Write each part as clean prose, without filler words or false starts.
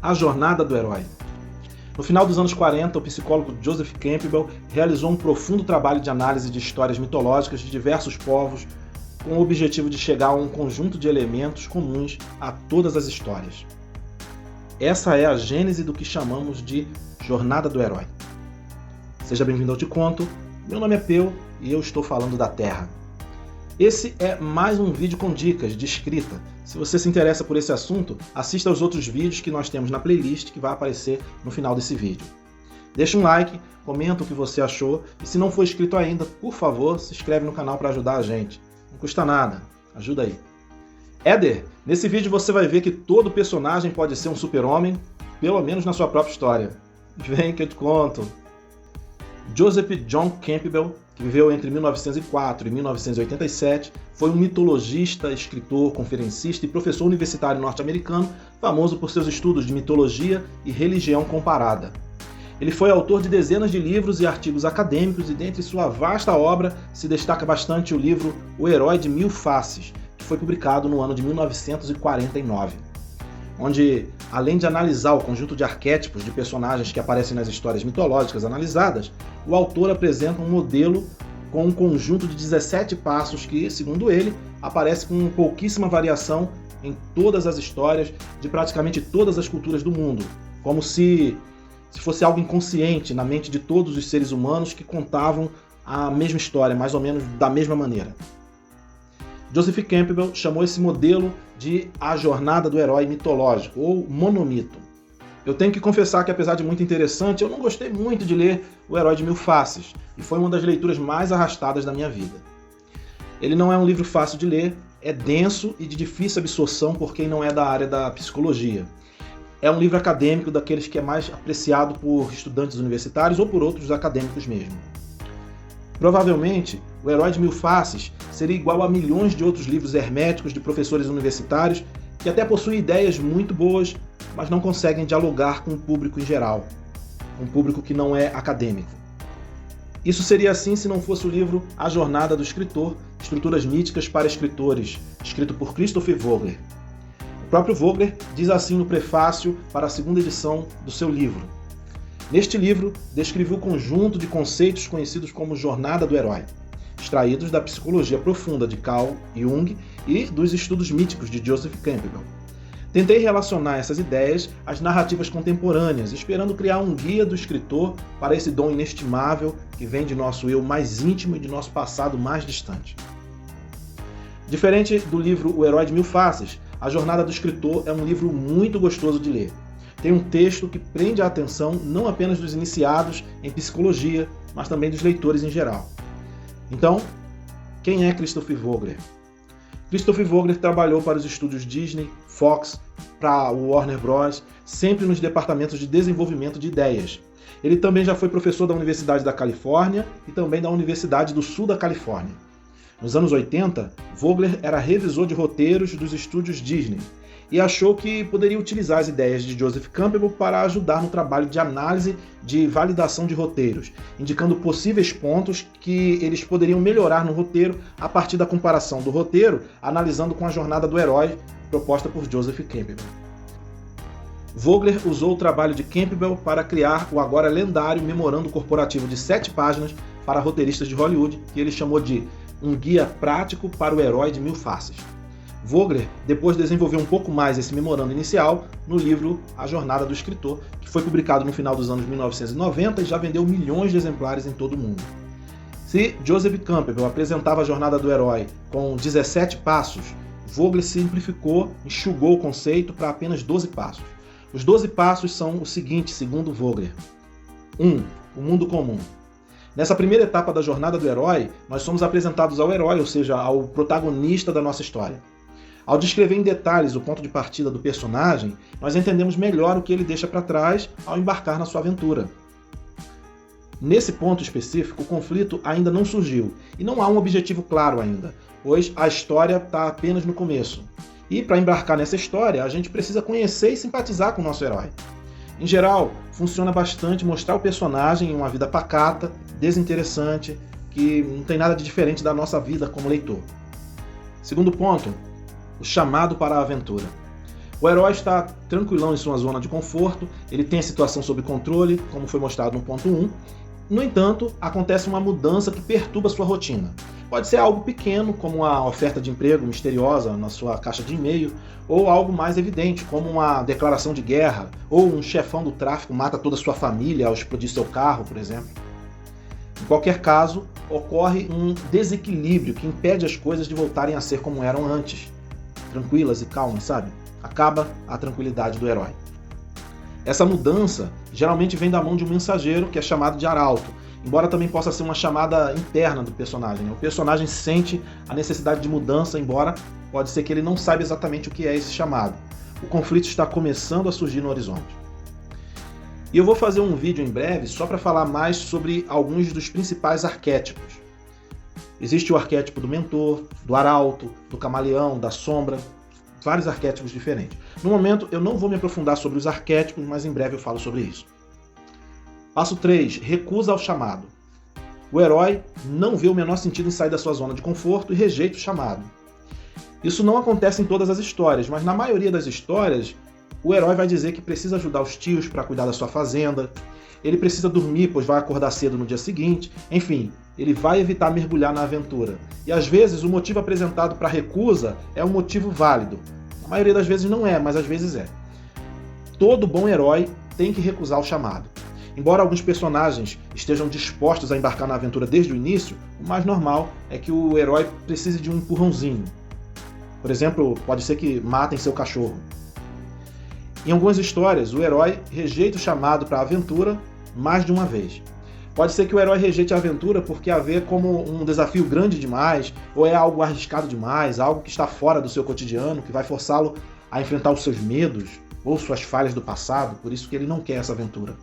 A Jornada do Herói. No final dos anos 40, o psicólogo Joseph Campbell realizou um profundo trabalho de análise de histórias mitológicas de diversos povos, com o objetivo de chegar a um conjunto de elementos comuns a todas as histórias. Essa é a gênese do que chamamos de Jornada do Herói. Seja bem-vindo ao Te Conto, meu nome é Peu e eu estou falando da Terra. Esse é mais um vídeo com dicas de escrita. Se você se interessa por esse assunto, assista aos outros vídeos que nós temos na playlist que vai aparecer no final desse vídeo. Deixa um like, comenta o que você achou e se não for inscrito ainda, por favor, se inscreve no canal para ajudar a gente. Não custa nada, ajuda aí. Éder, nesse vídeo você vai ver que todo personagem pode ser um super-homem, pelo menos na sua própria história. Vem que eu te conto. Joseph John Campbell, que viveu entre 1904 e 1987, foi um mitologista, escritor, conferencista e professor universitário norte-americano, famoso por seus estudos de mitologia e religião comparada. Ele foi autor de dezenas de livros e artigos acadêmicos e dentre sua vasta obra se destaca bastante o livro O Herói de Mil Faces, que foi publicado no ano de 1949. Onde, além de analisar o conjunto de arquétipos de personagens que aparecem nas histórias mitológicas analisadas, o autor apresenta um modelo com um conjunto de 17 passos que, segundo ele, aparece com pouquíssima variação em todas as histórias de praticamente todas as culturas do mundo, como se fosse algo inconsciente na mente de todos os seres humanos que contavam a mesma história, mais ou menos da mesma maneira. Joseph Campbell chamou esse modelo de A Jornada do Herói Mitológico, ou monomito. Eu tenho que confessar que, apesar de muito interessante, eu não gostei muito de ler O Herói de Mil Faces, e foi uma das leituras mais arrastadas da minha vida. Ele não é um livro fácil de ler, é denso e de difícil absorção por quem não é da área da psicologia. É um livro acadêmico daqueles que é mais apreciado por estudantes universitários ou por outros acadêmicos mesmo. Provavelmente, O Herói de Mil Faces seria igual a milhões de outros livros herméticos de professores universitários que até possuem ideias muito boas, mas não conseguem dialogar com o público em geral, um público que não é acadêmico. Isso seria assim se não fosse o livro A Jornada do Escritor, Estruturas Míticas para Escritores, escrito por Christopher Vogler. O próprio Vogler diz assim no prefácio para a segunda edição do seu livro. Neste livro, descrevi o conjunto de conceitos conhecidos como Jornada do Herói, extraídos da psicologia profunda de Carl Jung e dos estudos míticos de Joseph Campbell. Tentei relacionar essas ideias às narrativas contemporâneas, esperando criar um guia do escritor para esse dom inestimável que vem de nosso eu mais íntimo e de nosso passado mais distante. Diferente do livro O Herói de Mil Faces, A Jornada do Escritor é um livro muito gostoso de ler. Tem um texto que prende a atenção não apenas dos iniciados em psicologia, mas também dos leitores em geral. Então, quem é Christopher Vogler? Christopher Vogler trabalhou para os estúdios Disney, Fox, para o Warner Bros., sempre nos departamentos de desenvolvimento de ideias. Ele também já foi professor da Universidade da Califórnia e também da Universidade do Sul da Califórnia. Nos anos 80, Vogler era revisor de roteiros dos estúdios Disney e achou que poderia utilizar as ideias de Joseph Campbell para ajudar no trabalho de análise de validação de roteiros, indicando possíveis pontos que eles poderiam melhorar no roteiro a partir da comparação do roteiro, analisando com a jornada do herói proposta por Joseph Campbell. Vogler usou o trabalho de Campbell para criar o agora lendário memorando corporativo de 7 páginas para roteiristas de Hollywood, que ele chamou de Um Guia Prático para o Herói de Mil Faces. Vogler depois desenvolveu um pouco mais esse memorando inicial no livro A Jornada do Escritor, que foi publicado no final dos anos 1990 e já vendeu milhões de exemplares em todo o mundo. Se Joseph Campbell apresentava a Jornada do Herói com 17 passos, Vogler simplificou, enxugou o conceito para apenas 12 passos. Os 12 passos são os seguintes, segundo Vogler. 1. O mundo comum. Nessa primeira etapa da jornada do herói, nós somos apresentados ao herói, ou seja, ao protagonista da nossa história. Ao descrever em detalhes o ponto de partida do personagem, nós entendemos melhor o que ele deixa para trás ao embarcar na sua aventura. Nesse ponto específico, o conflito ainda não surgiu e não há um objetivo claro ainda, pois a história está apenas no começo. E para embarcar nessa história, a gente precisa conhecer e simpatizar com o nosso herói. Em geral, funciona bastante mostrar o personagem em uma vida pacata, desinteressante, que não tem nada de diferente da nossa vida como leitor. Segundo ponto, o chamado para a aventura. O herói está tranquilão em sua zona de conforto, ele tem a situação sob controle, como foi mostrado no ponto 1. No entanto, acontece uma mudança que perturba sua rotina. Pode ser algo pequeno, como uma oferta de emprego misteriosa na sua caixa de e-mail, ou algo mais evidente, como uma declaração de guerra, ou um chefão do tráfico mata toda a sua família ao explodir seu carro, por exemplo. Em qualquer caso, ocorre um desequilíbrio que impede as coisas de voltarem a ser como eram antes, tranquilas e calmas, sabe? Acaba a tranquilidade do herói. Essa mudança geralmente vem da mão de um mensageiro que é chamado de arauto, embora também possa ser uma chamada interna do personagem, né? O personagem sente a necessidade de mudança, embora pode ser que ele não saiba exatamente o que é esse chamado. O conflito está começando a surgir no horizonte. E eu vou fazer um vídeo em breve só para falar mais sobre alguns dos principais arquétipos. Existe o arquétipo do mentor, do arauto, do camaleão, da sombra, vários arquétipos diferentes. No momento eu não vou me aprofundar sobre os arquétipos, mas em breve eu falo sobre isso. Passo 3. Recusa ao chamado. O herói não vê o menor sentido em sair da sua zona de conforto e rejeita o chamado. Isso não acontece em todas as histórias, mas na maioria das histórias, o herói vai dizer que precisa ajudar os tios para cuidar da sua fazenda, ele precisa dormir, pois vai acordar cedo no dia seguinte, enfim, ele vai evitar mergulhar na aventura. E às vezes o motivo apresentado para a recusa é um motivo válido. A maioria das vezes não é, mas às vezes é. Todo bom herói tem que recusar o chamado. Embora alguns personagens estejam dispostos a embarcar na aventura desde o início, o mais normal é que o herói precise de um empurrãozinho. Por exemplo, pode ser que matem seu cachorro. Em algumas histórias, o herói rejeita o chamado para a aventura mais de uma vez. Pode ser que o herói rejeite a aventura porque a vê como um desafio grande demais, ou é algo arriscado demais, algo que está fora do seu cotidiano, que vai forçá-lo a enfrentar os seus medos ou suas falhas do passado, por isso que ele não quer essa aventura.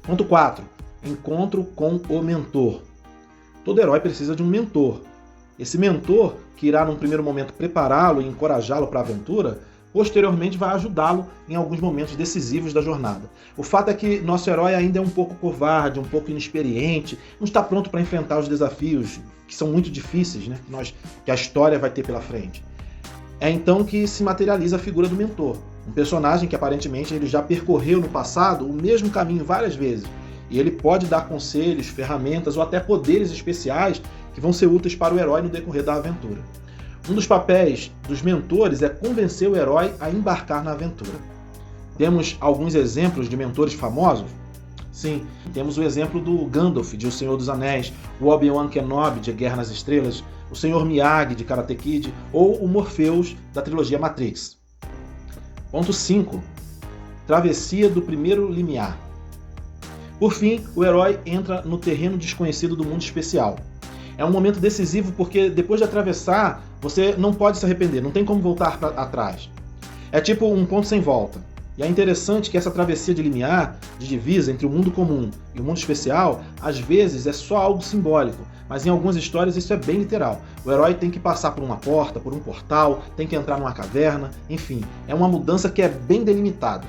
Ponto 4. Encontro com o mentor. Todo herói precisa de um mentor. Esse mentor, que irá num primeiro momento prepará-lo e encorajá-lo para a aventura, posteriormente vai ajudá-lo em alguns momentos decisivos da jornada. O fato é que nosso herói ainda é um pouco covarde, um pouco inexperiente, não está pronto para enfrentar os desafios que são muito difíceis, né, que a história vai ter pela frente. É então que se materializa a figura do mentor, um personagem que aparentemente ele já percorreu no passado o mesmo caminho várias vezes, e ele pode dar conselhos, ferramentas ou até poderes especiais que vão ser úteis para o herói no decorrer da aventura. Um dos papéis dos mentores é convencer o herói a embarcar na aventura. Temos alguns exemplos de mentores famosos? Sim, temos o exemplo do Gandalf, de O Senhor dos Anéis, o Obi-Wan Kenobi, de Guerra nas Estrelas, o Sr. Miyagi, de Karate Kid, ou o Morpheus, da trilogia Matrix. Ponto 5. Travessia do primeiro limiar. Por fim, o herói entra no terreno desconhecido do mundo especial. É um momento decisivo porque depois de atravessar, você não pode se arrepender, não tem como voltar atrás. É tipo um ponto sem volta. E é interessante que essa travessia de limiar, de divisa entre o mundo comum e o mundo especial, às vezes é só algo simbólico, mas em algumas histórias isso é bem literal. O herói tem que passar por uma porta, por um portal, tem que entrar numa caverna, enfim, é uma mudança que é bem delimitada.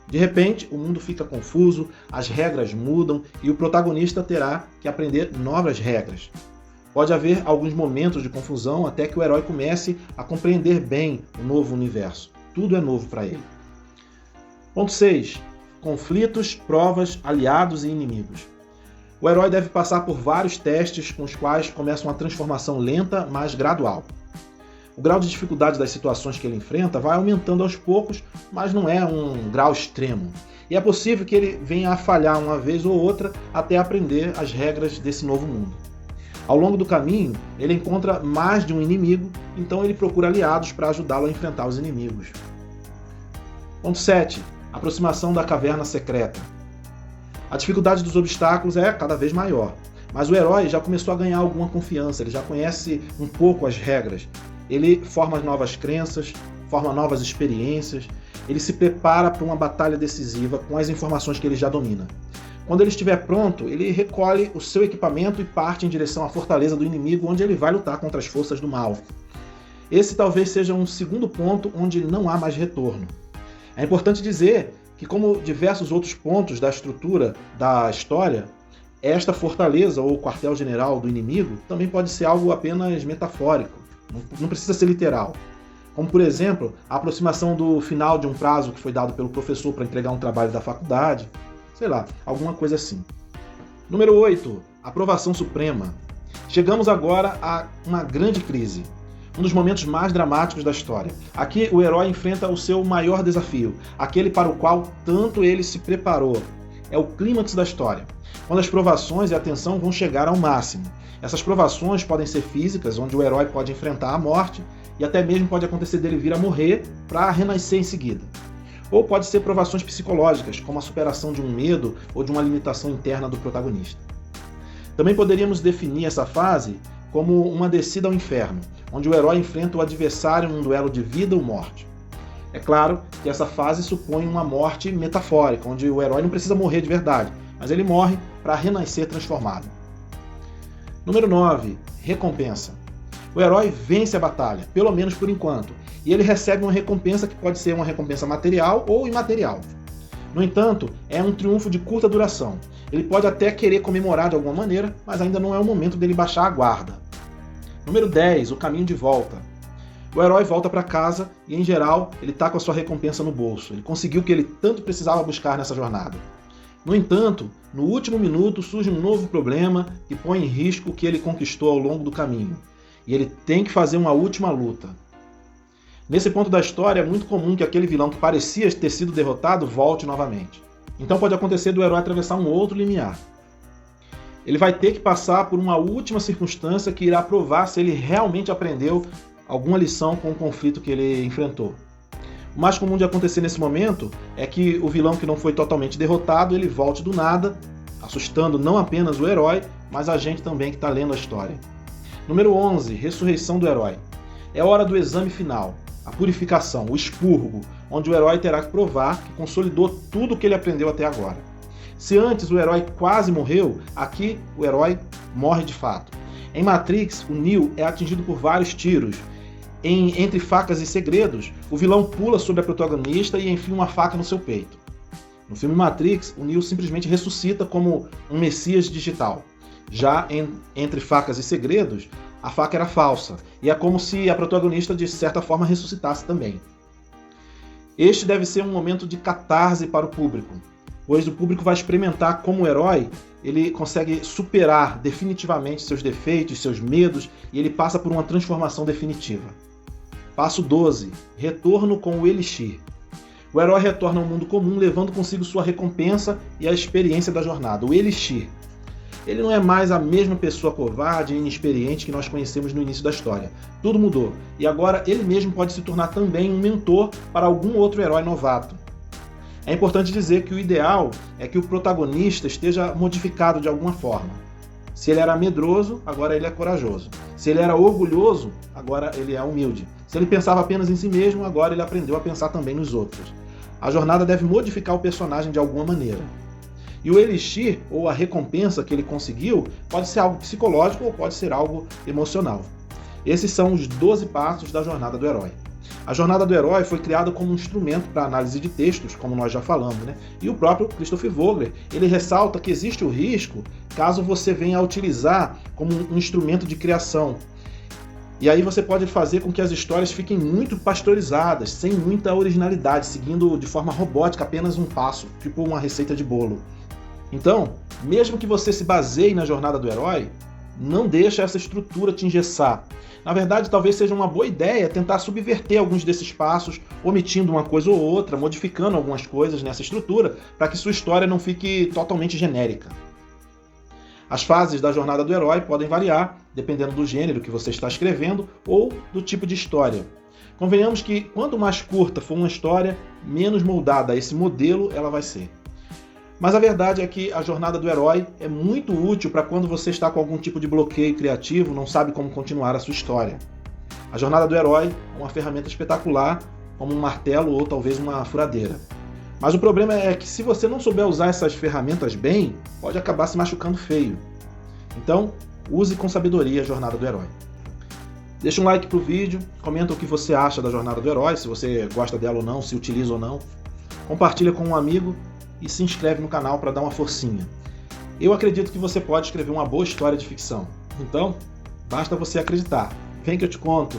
De repente, o mundo fica confuso, as regras mudam e o protagonista terá que aprender novas regras. Pode haver alguns momentos de confusão até que o herói comece a compreender bem o novo universo. Tudo é novo para ele. Ponto 6. Conflitos, provas, aliados e inimigos. O herói deve passar por vários testes com os quais começa uma transformação lenta, mas gradual. O grau de dificuldade das situações que ele enfrenta vai aumentando aos poucos, mas não é um grau extremo. E é possível que ele venha a falhar uma vez ou outra até aprender as regras desse novo mundo. Ao longo do caminho, ele encontra mais de um inimigo, então ele procura aliados para ajudá-lo a enfrentar os inimigos. Ponto 7. Aproximação da caverna secreta. A dificuldade dos obstáculos é cada vez maior, mas o herói já começou a ganhar alguma confiança, ele já conhece um pouco as regras. Ele forma novas crenças, forma novas experiências, ele se prepara para uma batalha decisiva com as informações que ele já domina. Quando ele estiver pronto, ele recolhe o seu equipamento e parte em direção à fortaleza do inimigo, onde ele vai lutar contra as forças do mal. Esse talvez seja um segundo ponto onde não há mais retorno. É importante dizer que, como diversos outros pontos da estrutura da história, esta fortaleza ou quartel-general do inimigo também pode ser algo apenas metafórico, não precisa ser literal. como por exemplo, a aproximação do final de um prazo que foi dado pelo professor para entregar um trabalho da faculdade, sei lá, alguma coisa assim. Número 8, aprovação suprema. Chegamos agora a uma grande crise, um dos momentos mais dramáticos da história. Aqui o herói enfrenta o seu maior desafio, aquele para o qual tanto ele se preparou. É o clímax da história, quando as provações e a tensão vão chegar ao máximo. Essas provações podem ser físicas, onde o herói pode enfrentar a morte, e até mesmo pode acontecer dele vir a morrer para renascer em seguida. Ou pode ser provações psicológicas, como a superação de um medo ou de uma limitação interna do protagonista. Também poderíamos definir essa fase como uma descida ao inferno, onde o herói enfrenta o adversário num duelo de vida ou morte. É claro que essa fase supõe uma morte metafórica, onde o herói não precisa morrer de verdade, mas ele morre para renascer transformado. Número 9. Recompensa. O herói vence a batalha, pelo menos por enquanto, e ele recebe uma recompensa que pode ser uma recompensa material ou imaterial. No entanto, é um triunfo de curta duração. Ele pode até querer comemorar de alguma maneira, mas ainda não é o momento dele baixar a guarda. Número 10. O caminho de volta. O herói volta para casa e, em geral, ele está com a sua recompensa no bolso. Ele conseguiu o que ele tanto precisava buscar nessa jornada. No entanto, no último minuto surge um novo problema que põe em risco o que ele conquistou ao longo do caminho. E ele tem que fazer uma última luta. Nesse ponto da história, é muito comum que aquele vilão que parecia ter sido derrotado volte novamente. Então pode acontecer do herói atravessar um outro limiar. Ele vai ter que passar por uma última circunstância que irá provar se ele realmente aprendeu alguma lição com o conflito que ele enfrentou. O mais comum de acontecer nesse momento é que o vilão que não foi totalmente derrotado, ele volte do nada, assustando não apenas o herói, mas a gente também que está lendo a história. Número 11. Ressurreição do herói. É hora do exame final, a purificação, o expurgo, onde o herói terá que provar que consolidou tudo o que ele aprendeu até agora. Se antes o herói quase morreu, aqui o herói morre de fato. Em Matrix, o Neo é atingido por vários tiros. Em Entre Facas e Segredos, o vilão pula sobre a protagonista e enfia uma faca no seu peito. No filme Matrix, o Neo simplesmente ressuscita como um messias digital. Já em Entre Facas e Segredos, a faca era falsa, e é como se a protagonista de certa forma ressuscitasse também. Este deve ser um momento de catarse para o público, pois o público vai experimentar como o herói ele consegue superar definitivamente seus defeitos, seus medos, e ele passa por uma transformação definitiva. Passo 12. Retorno com o Elixir. O herói retorna ao mundo comum levando consigo sua recompensa e a experiência da jornada, o Elixir. Ele não é mais a mesma pessoa covarde e inexperiente que nós conhecemos no início da história. Tudo mudou, e agora ele mesmo pode se tornar também um mentor para algum outro herói novato. É importante dizer que o ideal é que o protagonista esteja modificado de alguma forma. Se ele era medroso, agora ele é corajoso. Se ele era orgulhoso, agora ele é humilde. Se ele pensava apenas em si mesmo, agora ele aprendeu a pensar também nos outros. A jornada deve modificar o personagem de alguma maneira. E o Elixir, ou a recompensa que ele conseguiu, pode ser algo psicológico ou pode ser algo emocional. Esses são os 12 passos da jornada do herói. A jornada do herói foi criada como um instrumento para análise de textos, como nós já falamos, né? E o próprio Christopher Vogler, ele ressalta que existe o risco caso você venha a utilizar como um instrumento de criação. E aí você pode fazer com que as histórias fiquem muito pasteurizadas, sem muita originalidade, seguindo de forma robótica apenas um passo, tipo uma receita de bolo. Então, mesmo que você se baseie na jornada do herói, não deixe essa estrutura te engessar. Na verdade, talvez seja uma boa ideia tentar subverter alguns desses passos, omitindo uma coisa ou outra, modificando algumas coisas nessa estrutura, para que sua história não fique totalmente genérica. As fases da jornada do herói podem variar, dependendo do gênero que você está escrevendo ou do tipo de história. Convenhamos que quanto mais curta for uma história, menos moldada a esse modelo ela vai ser. Mas a verdade é que a jornada do herói é muito útil para quando você está com algum tipo de bloqueio criativo, não sabe como continuar a sua história. A jornada do herói é uma ferramenta espetacular, como um martelo ou talvez uma furadeira. Mas o problema é que se você não souber usar essas ferramentas bem, pode acabar se machucando feio. Então, use com sabedoria a jornada do herói. Deixa um like pro vídeo, comenta o que você acha da jornada do herói, se você gosta dela ou não, se utiliza ou não. Compartilha com um amigo e se inscreve no canal para dar uma forcinha. Eu acredito que você pode escrever uma boa história de ficção. Então, basta você acreditar. Vem que eu te conto.